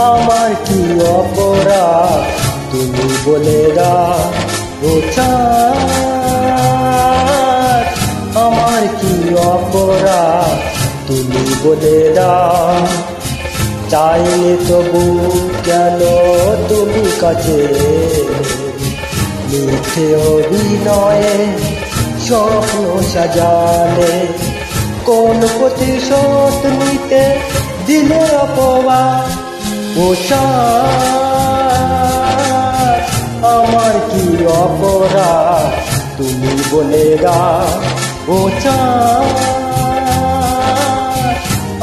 আমার কি অপরাধ তুমি বলে দাও, আমার কি অপরাধ তুমি বলে দাও। চাইলে তবু কেন তুমি কাছে মিথ্যে অভিনয়ে স্বপ্ন সাজালে, কোন প্রতিশোধ নিতে দিলে অপবাদ। আমার কি অপরাধ তুমি বলে দাও,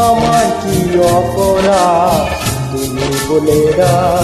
আমার কি অপরাধ তুমি বলে দাও।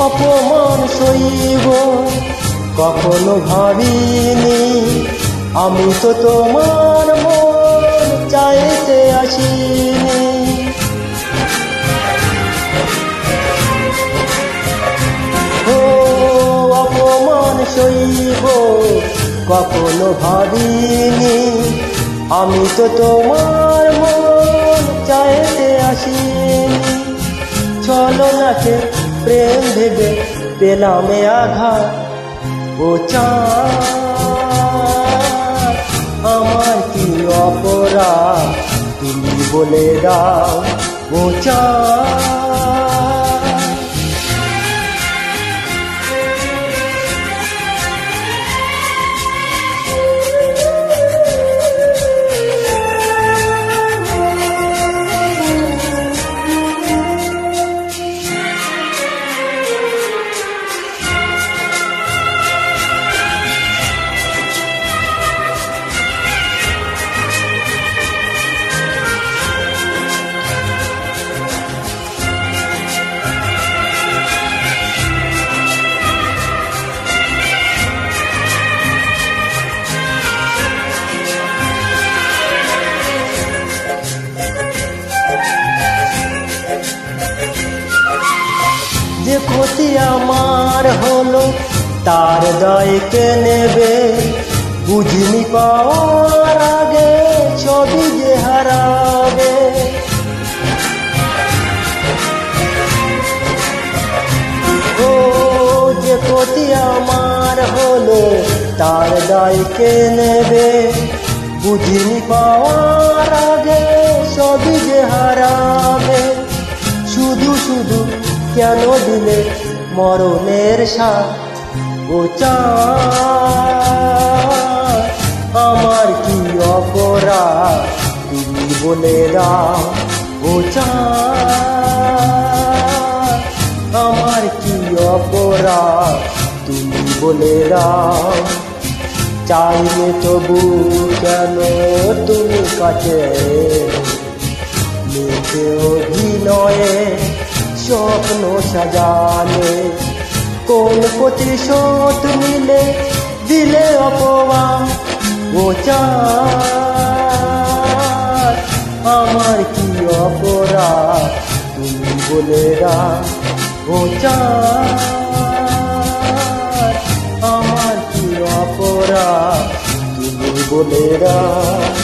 অপমান সইব কখনো ভাবিনি, আমি তো তোমার মন চাইতে আসিনি। ও অপমান সইব কখনো ভাবিনি, আমি তো তোমার মন চাইতে আসিনি। ছলনাকে প্রেম ভেবে পেলাম আঘাত, আমার কি অপরাধ তুমি বলে দাও, যে ক্ষতি আমার হলো তার দায় কে নেবে, বুঝিনি পাওয়ার আগে ছবি যে হারাবে। ও যে ক্ষতি আমার হলো তার দায় কে নেবে, বুঝিনি পাওয়ার আগে ছবি যে হারাবে। শুধু শুধু কেন দিলে মরণের সাথ, আমার কি অপরাধ তুমি বলে দাও, আমার কি অপরাধ তুমি বলে দাও। চাইলে তবু কেন তুমি কাছে মিথ্যে অভিনয়ে স্বপ্ন সাজালে, কোন প্রতিশোধ নিলে দিলে অপমান। আমার কি অপরাধ তুমি বলে দাও, আমার কি অপরাধ তুমি বলে দাও।